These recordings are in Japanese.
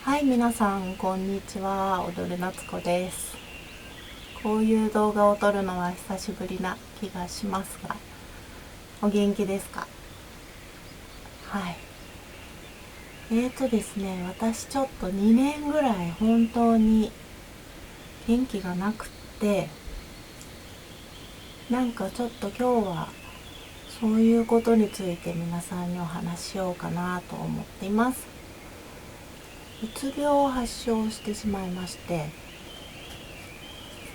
はい、皆さんこんにちは。踊る夏子です。こういう動画を撮るのは久しぶりな気がしますが、お元気ですか？はい。ですね、私ちょっと2年ぐらい本当に元気がなくって、なんかちょっと今日はそういうことについて皆さんにお話ししようかなと思っています。うつ病を発症してしまいまして、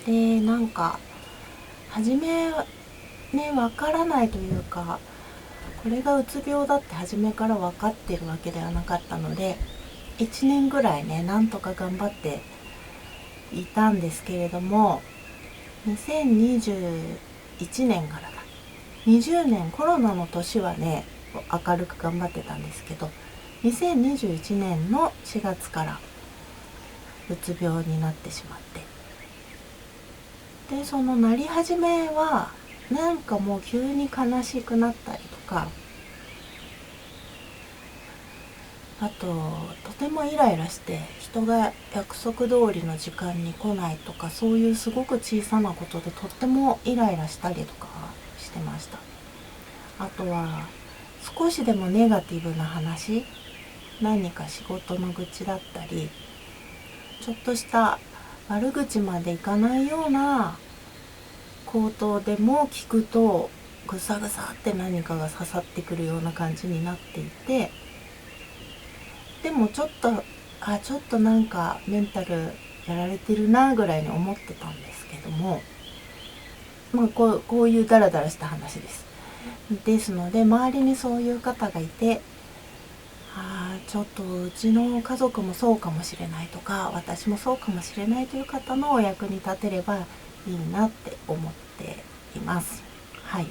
でなんか初めねわからないというか、これがうつ病だって初めから分かってるわけではなかったので、1年ぐらいねなんとか頑張っていたんですけれども、2021年からだ、20年コロナの年はね明るく頑張ってたんですけど、2021年の4月からうつ病になってしまって、でそのなり始めはなんかもう急に悲しくなったりとか、あととてもイライラして人が約束通りの時間に来ないとか、そういうすごく小さなことでとってもイライラしたりとかしてました。あとは少しでもネガティブな話、何か仕事の愚痴だったり、ちょっとした悪口までいかないような口頭でも聞くとぐさぐさって何かが刺さってくるような感じになっていて、でもちょっとなんかメンタルやられてるなぐらいに思ってたんですけども、こういうダラダラした話ですので、周りにそういう方がいて、ちょっとうちの家族もそうかもしれないとか、私もそうかもしれないという方のお役に立てればいいなって思っています。はい。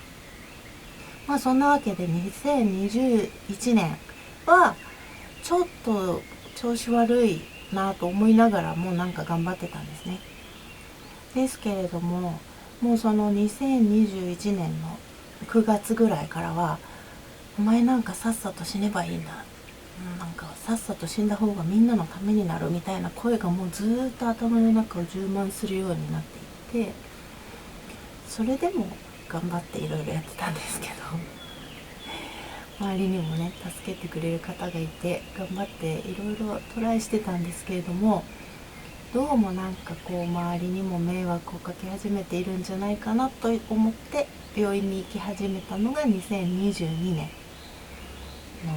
そんなわけで2021年はちょっと調子悪いなと思いながらもなんか頑張ってたんですね。ですけれども、もうその2021年の9月ぐらいからは、お前なんかさっさと死ねばいいんだ、なんかさっさと死んだ方がみんなのためになるみたいな声がもうずっと頭の中を充満するようになっていって、それでも頑張っていろいろやってたんですけど、周りにもね助けてくれる方がいて頑張っていろいろトライしてたんですけれども、どうもなんかこう周りにも迷惑をかけ始めているんじゃないかなと思って病院に行き始めたのが2022年の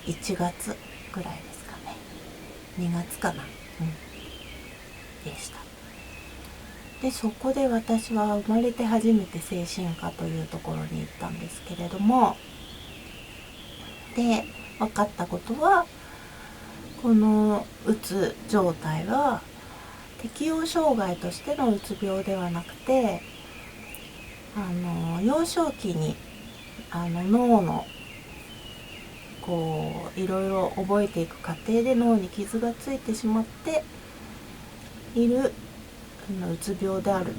1月ぐらいですかね。2月かな、でした。でそこで私は生まれて初めて精神科というところに行ったんですけれども、で分かったことは、このうつ状態は適応障害としてのうつ病ではなくて、幼少期に脳のこういろいろ覚えていく過程で脳に傷がついてしまっているうつ病であると。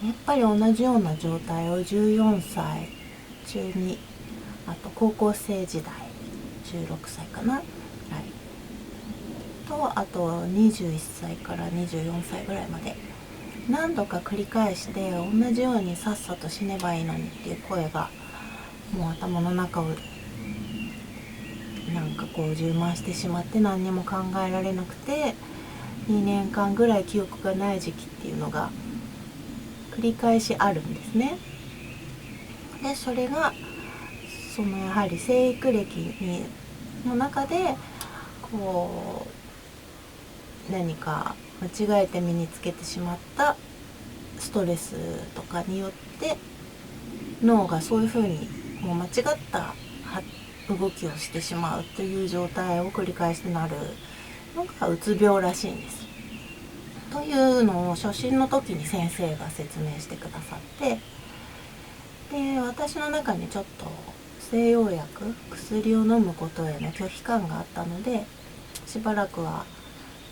やっぱり同じような状態を14歳中に、あと高校生時代16歳かな、とあと21歳から24歳ぐらいまで何度か繰り返して、同じようにさっさと死ねばいいのにっていう声がもう頭の中をなんかこう充満してしまって、何にも考えられなくて2年間ぐらい記憶がない時期っていうのが繰り返しあるんですね。でそれがそのやはり生育歴の中でこう何か間違えて身につけてしまったストレスとかによって脳がそういうふうにもう間違った動きをしてしまうという状態を繰り返してなるのがうつ病らしいんです。というのを初診の時に先生が説明してくださって、で私の中にちょっと西洋薬薬を飲むことへの拒否感があったので、しばらくは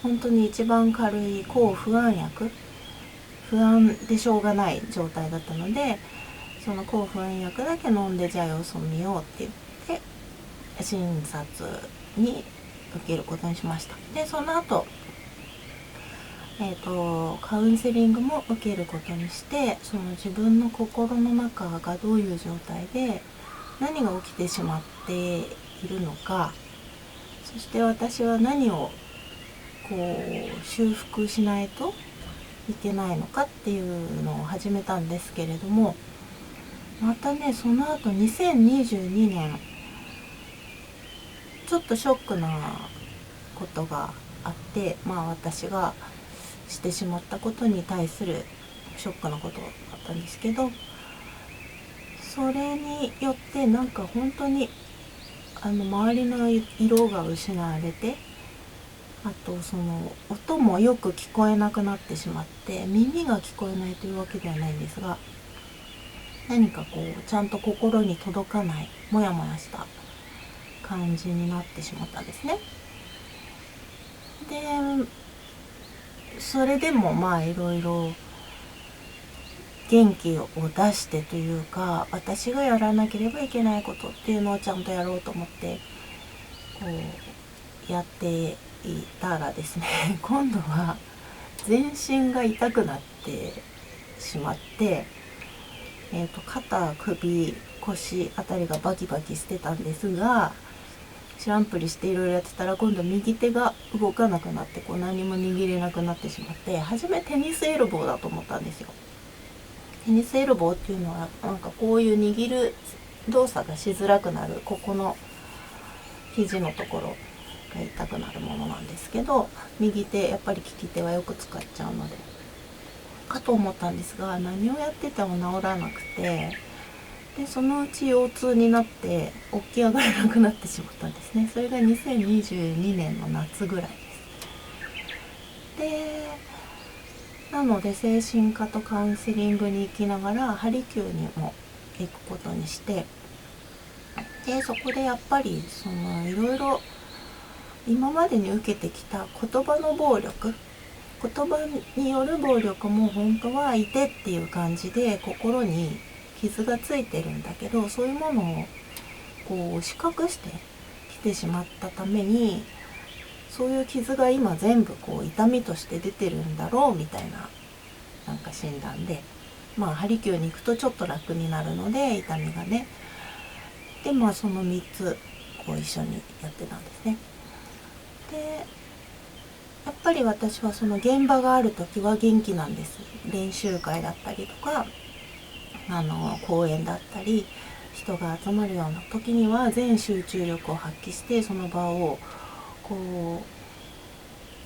本当に一番軽い抗不安薬、不安でしょうがない状態だったので、その抗不安薬だけ飲んでじゃあ様子を見ようって言って診察に受けることにしました。でその後カウンセリングも受けることにして、その自分の心の中がどういう状態で何が起きてしまっているのか、そして私は何をこう修復しないといけないのかっていうのを始めたんですけれども、またねその後2022年ちょっとショックなことがあって、私がしてしまったことに対するショックなことだったんですけど、それによってなんか本当に周りの色が失われて、あとその音もよく聞こえなくなってしまって、耳が聞こえないというわけではないんですが、何かこうちゃんと心に届かないモヤモヤした感じになってしまったんですね。でそれでもいろいろ元気を出してというか、私がやらなければいけないことっていうのをちゃんとやろうと思ってこうやっていたらですね今度は全身が痛くなってしまって、肩、首、腰あたりがバキバキしてたんですが、知らんぷりしていろいろやってたら、今度右手が動かなくなって、何も握れなくなってしまって、初めテニスエルボーだと思ったんですよ。テニスエルボーっていうのはなんかこういう握る動作がしづらくなる、ここの肘のところが痛くなるものなんですけど、右手やっぱり利き手はよく使っちゃうのでかと思ったんですが、何をやってても治らなくて、でそのうち腰痛になって起き上がれなくなってしまったんですね。それが2022年の夏ぐらいです。でなので精神科とカウンセリングに行きながらハリキューにも行くことにして、でそこでやっぱりいろいろ今までに受けてきた言葉の暴力、言葉による暴力も本当はいてっていう感じで心に傷がついてるんだけど、そういうものをこう押し隠してきてしまったために、そういう傷が今全部痛みとして出てるんだろうみたいななんか診断で、ハリキューに行くとちょっと楽になるので、痛みがね。でその3つ一緒にやってたんですね。でやっぱり私はその現場がある時は元気なんです。練習会だったりとか講演だったり人が集まるような時には全集中力を発揮して、その場を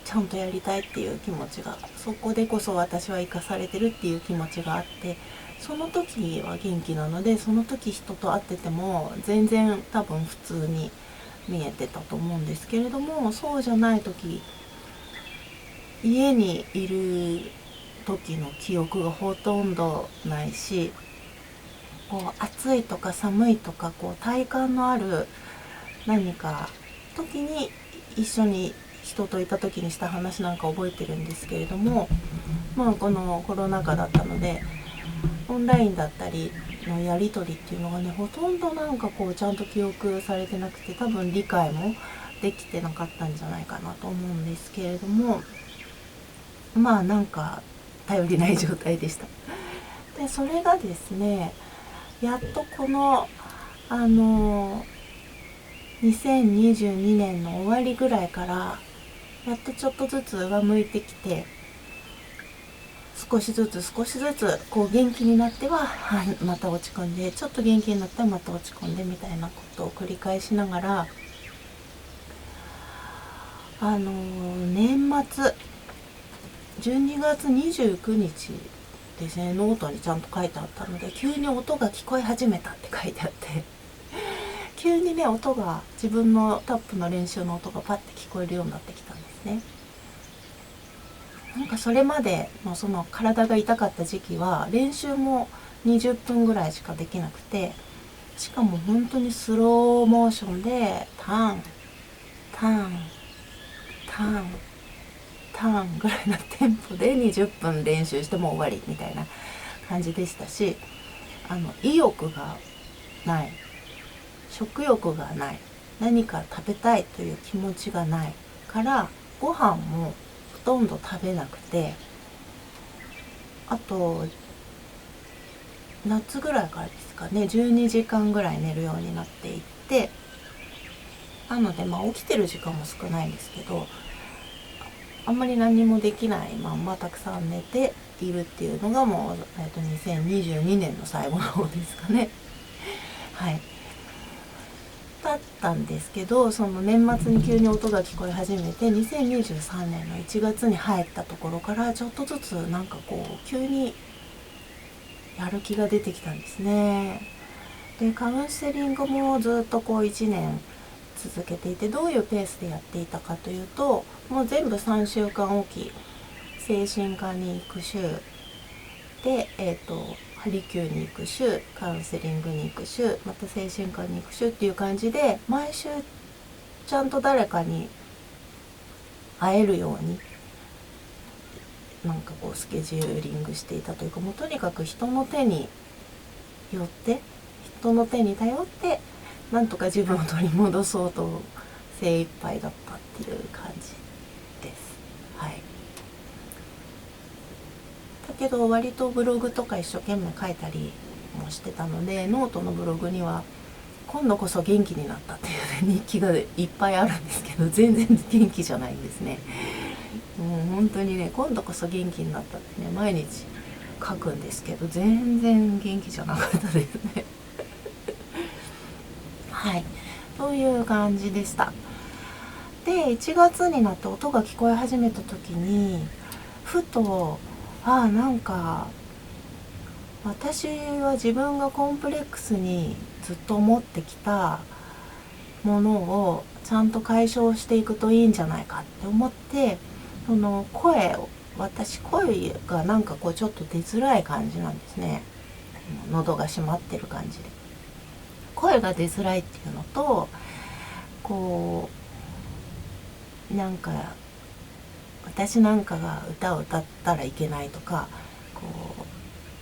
ちゃんとやりたいっていう気持ちが、そこでこそ私は生かされてるっていう気持ちがあって、その時は元気なので、その時人と会ってても全然多分普通に見えてたと思うんですけれども、そうじゃない時、家にいる時の記憶がほとんどないし、暑いとか寒いとか体感のある何か時に一緒に人といた時にした話なんか覚えてるんですけれども、このコロナ禍だったのでオンラインだったりのやり取りっていうのがね、ほとんどなんかちゃんと記憶されてなくて、多分理解もできてなかったんじゃないかなと思うんですけれども、なんか頼りない状態でした。でそれがですね、やっとこの2022年の終わりぐらいからやっとちょっとずつ上向いてきて、少しずつ元気になっては、また落ち込んで、ちょっと元気になってはまた落ち込んでみたいなことを繰り返しながら、年末12月29日ですね、ノートにちゃんと書いてあったので、急に音が聞こえ始めたって書いてあって急にね、音が、自分のタップの練習の音がパッて聞こえるようになってきたんですね。なんかそれまでのその体が痛かった時期は練習も20分ぐらいしかできなくて、しかも本当にスローモーションでターンターンターンターンぐらいのテンポで20分練習しても終わりみたいな感じでしたし、意欲がない、食欲がない、何か食べたいという気持ちがないからご飯もほとんど食べなくて、あと夏ぐらいからですかね、12時間ぐらい寝るようになっていって、なので起きてる時間も少ないんですけど、あんまり何もできないまんまたくさん寝ているっていうのがもう、2022年の最後の方ですかね。はい。だったんですけど、その年末に急に音が聞こえ始めて2023年の1月に入ったところからちょっとずつなんか急にやる気が出てきたんですね。でカウンセリングもずっと1年続けていて、どういうペースでやっていたかというと、もう全部3週間おき精神科に行く週で、ハリキューに行く週、カウンセリングに行く週、また精神科に行く週っていう感じで、毎週ちゃんと誰かに会えるようになんかスケジューリングしていたというか、もうとにかく人の手に頼ってなんとか自分を取り戻そうと精一杯だったっていう感じです。はい。だけど割とブログとか一生懸命書いたりもしてたので、ノートのブログには今度こそ元気になったっていう、ね、日記がいっぱいあるんですけど、全然元気じゃないんですね。もう本当にね、今度こそ元気になったってね、毎日書くんですけど、全然元気じゃなかったですね。はい、そういう感じでした。で1月になって音が聞こえ始めた時にふとなんか私は自分がコンプレックスにずっと思ってきたものをちゃんと解消していくといいんじゃないかって思って、その声がなんかちょっと出づらい感じなんですね。喉が閉まってる感じで声が出づらいっていうのと、なんか私なんかが歌を歌ったらいけないとか、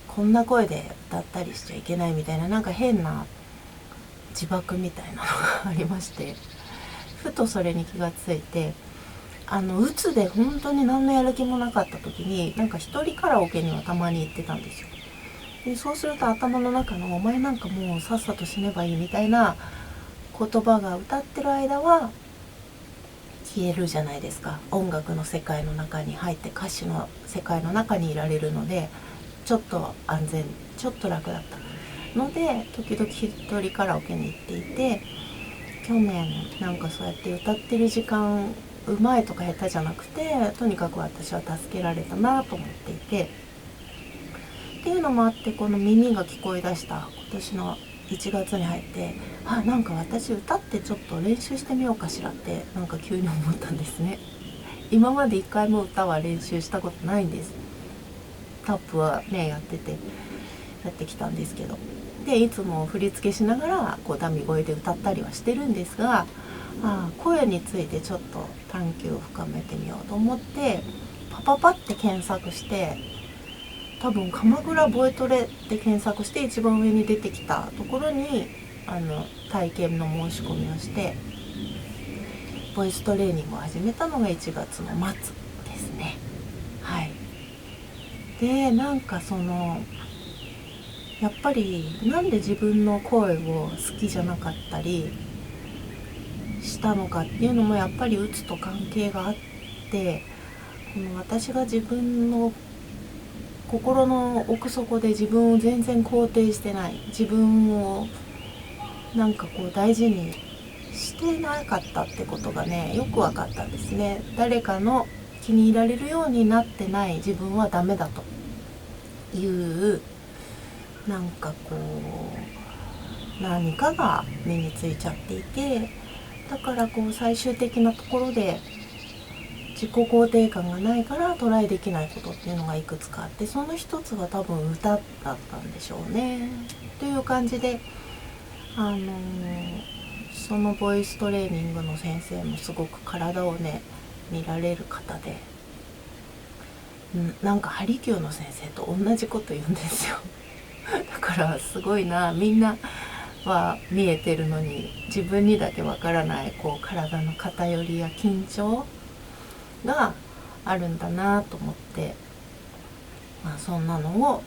こんな声で歌ったりしちゃいけないみたいな、なんか変な自爆みたいなのがありまして、ふとそれに気がついて、鬱で本当に何のやる気もなかった時になんか一人カラオケにはたまに行ってたんですよ。でそうすると頭の中のお前なんかもうさっさと死ねばいいみたいな言葉が歌ってる間は消えるじゃないですか。音楽の世界の中に入って歌詞の世界の中にいられるので、ちょっと安全、ちょっと楽だったので時々一人カラオケに行っていて、去年なんかそうやって歌ってる時間うまいとか下手じゃなくて、とにかく私は助けられたなと思っていて、っていうのもあって、この耳が聞こえだした今年の1月に入って、なんか私歌ってちょっと練習してみようかしらってなんか急に思ったんですね。今まで一回も歌は練習したことないんです。タップはねやってきたんですけど、でいつも振り付けしながらダミ声で歌ったりはしてるんですが、声についてちょっと探求を深めてみようと思ってパパって検索して、多分鎌倉ボイトレで検索して一番上に出てきたところに体験の申し込みをしてボイストレーニングを始めたのが1月の末ですね。はい。でなんかやっぱりなんで自分の声を好きじゃなかったりしたのかっていうのもやっぱりうつと関係があって、私が自分の心の奥底で自分を全然肯定してない、自分をなんか大事にしてなかったってことがねよく分かったんですね。誰かの気に入られるようになってない自分はダメだというなんか何かが身についちゃっていて、だから最終的なところで自己肯定感がないからトライできないことっていうのがいくつかあって、その一つが多分歌だったんでしょうねという感じで、そのボイストレーニングの先生もすごく体をね見られる方で、なんかハリキューの先生と同じこと言うんですよだからすごいな、みんなは見えてるのに自分にだけわからないこう体の偏りや緊張があるんだなと思って、そんなのを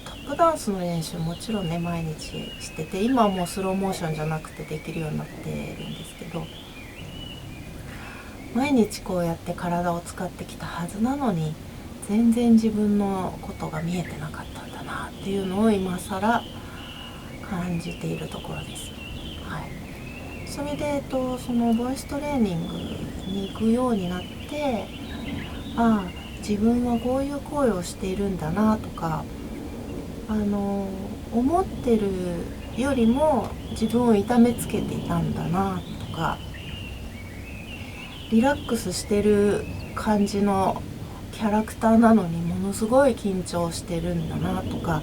タップダンスの練習もちろんね毎日してて、今はもうスローモーションじゃなくてできるようになってるんですけど、毎日こうやって体を使ってきたはずなのに全然自分のことが見えてなかったんだなっていうのを今更感じているところです。はい、それで、そのボイストレーニングに行くようになって、自分はこういう声をしているんだなとか、思ってるよりも自分を痛めつけていたんだなとか、リラックスしてる感じのキャラクターなのにものすごい緊張してるんだなとか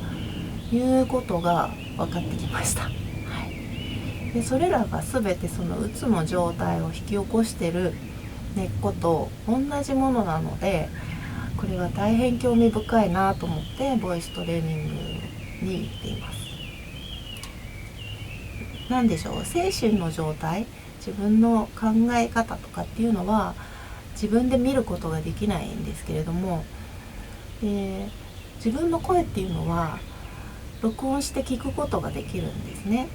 いうことが分かってきました。はい、でそれらが全てそのうつの状態を引き起こしてる根っこと同じものなので、これは大変興味深いなと思ってボイストレーニングに行っています。何でしょう、精神の状態、自分の考え方とかっていうのは自分で見ることができないんですけれども、自分の声っていうのは録音して聞くことができるんですね。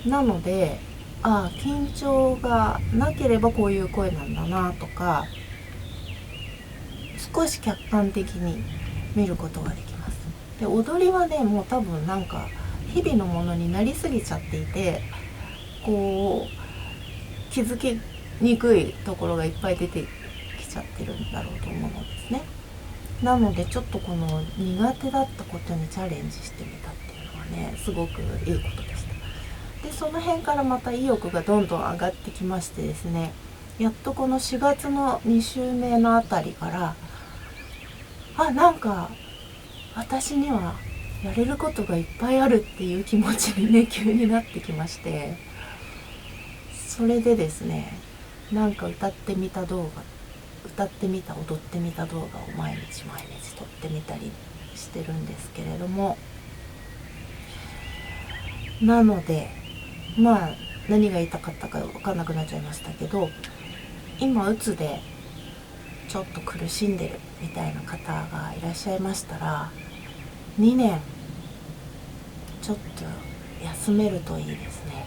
なので緊張がなければこういう声なんだなとか、少し客観的に見ることができます。で踊りはね、もう多分なんか日々のものになりすぎちゃっていて、こう気づきにくいところがいっぱい出てきちゃってるんだろうと思うのですね。なのでちょっとこの苦手だったことにチャレンジしてみたっていうのはね、すごくいいことでした。でその辺からまた意欲がどんどん上がってきましてですね、やっとこの4月の2週目のあたりからなんか私にはやれることがいっぱいあるっていう気持ちにね急になってきまして、それでですね、なんか歌ってみた、踊ってみた動画を毎日撮ってみたりしてるんですけれども、なので何が言いたかったか分かんなくなっちゃいましたけど、今うつでちょっと苦しんでるみたいな方がいらっしゃいましたら、2年ちょっと休めるといいですね。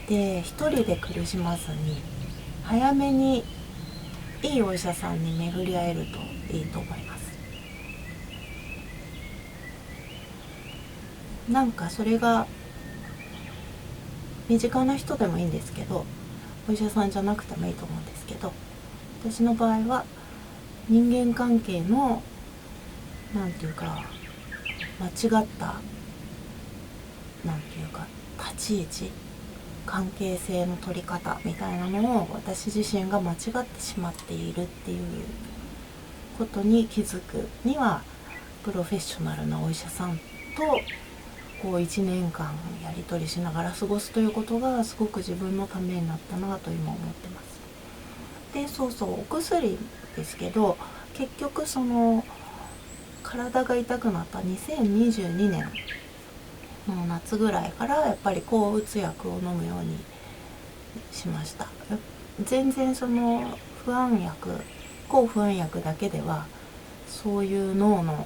で一人で苦しまずに早めにいいお医者さんに巡り合えるといいと思います。なんかそれが身近な人でもいいんですけど、お医者さんじゃなくてもいいと思うんですけど、私の場合は人間関係のなんていうか間違った立ち位置、関係性の取り方みたいなのを私自身が間違ってしまっているっていうことに気づくには、プロフェッショナルなお医者さんとこう1年間やり取りしながら過ごすということがすごく自分のためになったなと今思ってます。でお薬ですけど、結局その体が痛くなった2022年の夏ぐらいからやっぱり抗うつ薬を飲むようにしました。全然その抗不安薬だけではそういう脳の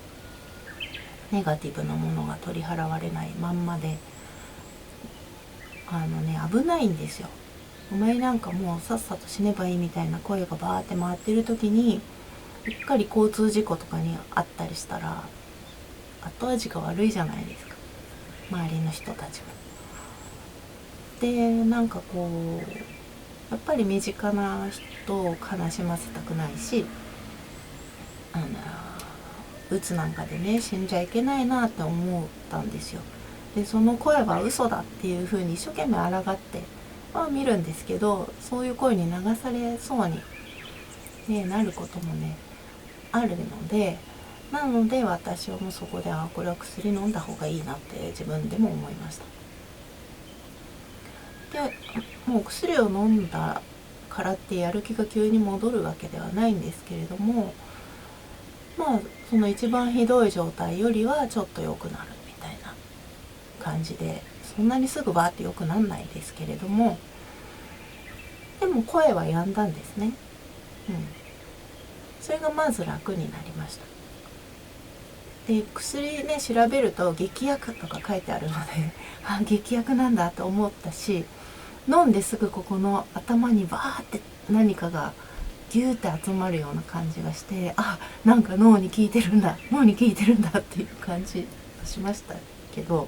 ネガティブなものが取り払われないまんまで、危ないんですよ。お前なんかもうさっさと死ねばいいみたいな声がバーって回ってる時にうっかり交通事故とかにあったりしたら後味が悪いじゃないですか、周りの人たちも。でなんかこうやっぱり身近な人を悲しませたくないし、うつなんかでね死んじゃいけないなって思ったんですよ。でその声は嘘だっていう風に一生懸命抗って見るんですけど、そういう声に流されそうに、なることもねあるので、なので私はもうそこでこれは薬飲んだ方がいいなって自分でも思いました。でもう薬を飲んだからってやる気が急に戻るわけではないんですけれども、その一番ひどい状態よりはちょっと良くなるみたいな感じで、そんなにすぐバーって良くなんないですけれども、でも声は止んだんですね。それがまず楽になりました。で薬ね、調べると劇薬とか書いてあるのであ、劇薬なんだと思ったし、飲んですぐここの頭にバーって何かがギューって集まるような感じがして、あ、なんか脳に効いてるんだっていう感じがしましたけど、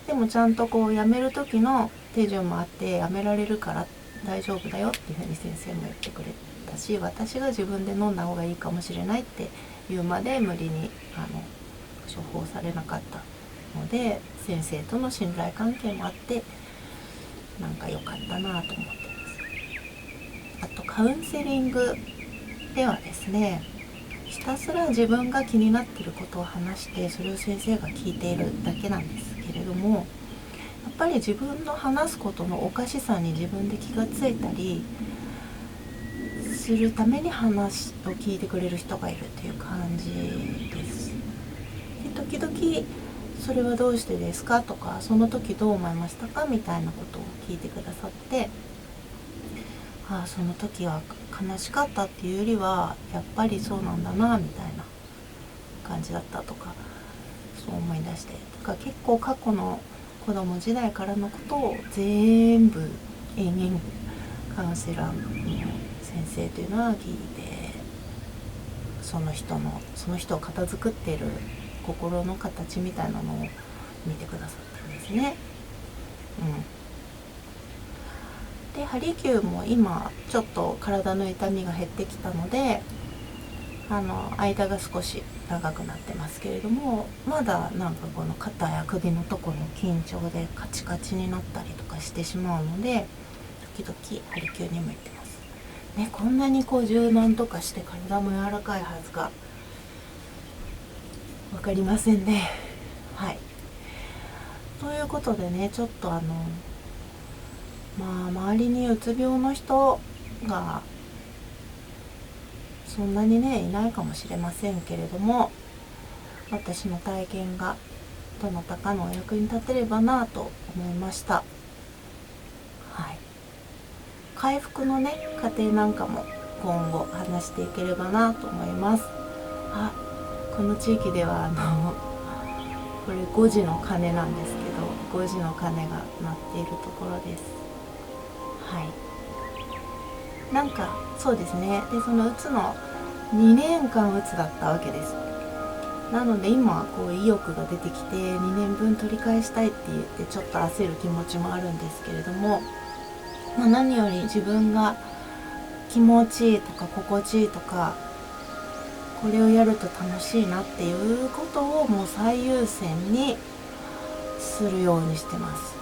でもちゃんとこうやめる時の手順もあって、やめられるから大丈夫だよっていうふうに先生も言ってくれたし、私が自分で飲んだ方がいいかもしれないって言うまで無理に処方されなかったので、先生との信頼関係もあってなんか良かったなと思ってます。あとカウンセリングではですね、ひたすら自分が気になっていることを話して、それを先生が聞いているだけなんですけれども、やっぱり自分の話すことのおかしさに自分で気がついたりするために話を聞いてくれる人がいるっていう感じです。で時々それはどうしてですかとか、その時どう思いましたかみたいなことを聞いてくださって、ああ、その時は悲しかったっていうよりはやっぱりそうなんだなみたいな感じだったとか、そう思い出して、とか結構過去の子供時代からのことを全部延々カウンセラーの先生というのは聞いて、その人を片付くっている心の形みたいなのを見てくださってるんですね。でハリキューも今ちょっと体の痛みが減ってきたので、間が少し長くなってますけれども、まだなんかこの肩や首のところの緊張でカチカチになったりとかしてしまうので、時々ハリキューにも行ってますね。こんなにこう柔軟とかして体も柔らかいはずが分かりませんね。はい、ということでね、ちょっと周りにうつ病の人がそんなにねいないかもしれませんけれども、私の体験がどなたかのお役に立てればなと思いました。はい、回復のね過程なんかも今後話していければなと思います。この地域ではこれ5時の鐘なんですけど、5時の鐘が鳴っているところです。はい、なんかそうですね。でそのうつの2年間うつだったわけです。なので今こう意欲が出てきて2年分取り返したいって言ってちょっと焦る気持ちもあるんですけれども、何より自分が気持ちいいとか心地いいとか、これをやると楽しいなっていうことをもう最優先にするようにしてます。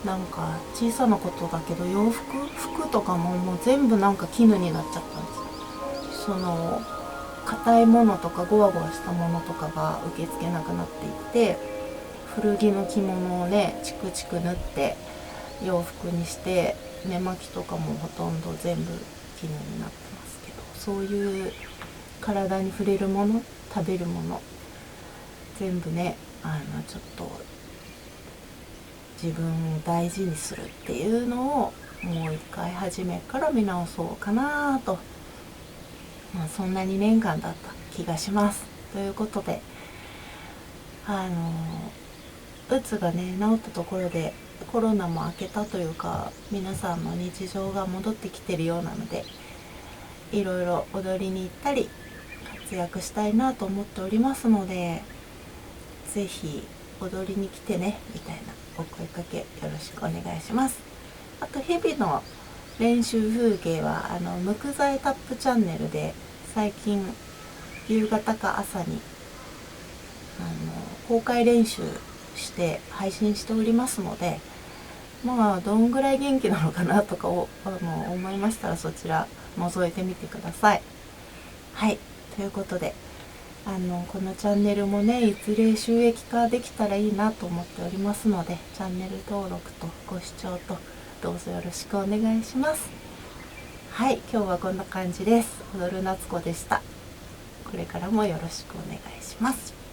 なんか小さなことだけど、服とかももう全部なんか絹になっちゃったんです。その硬いものとかゴワゴワしたものとかが受け付けなくなっていって、古着の着物をねチクチク縫って洋服にして、寝巻きとかもほとんど全部絹になってますけど、そういう体に触れるもの、食べるもの全部ねちょっと自分を大事にするっていうのをもう一回初めから見直そうかなと、そんな2年間だった気がします。ということでうつがね治ったところでコロナも明けたというか、皆さんの日常が戻ってきてるようなので、いろいろ踊りに行ったり活躍したいなと思っておりますので、ぜひ踊りに来てねみたいなお声かけよろしくお願いします。あと日々の練習風景は無垢材タップチャンネルで最近夕方か朝に公開練習して配信しておりますので、どんぐらい元気なのかなとかを思いましたら、そちら覗いてみてください。はい、ということでこのチャンネルもねいずれ収益化できたらいいなと思っておりますので、チャンネル登録とご視聴とどうぞよろしくお願いします。はい、今日はこんな感じです。踊る夏子でした。これからもよろしくお願いします。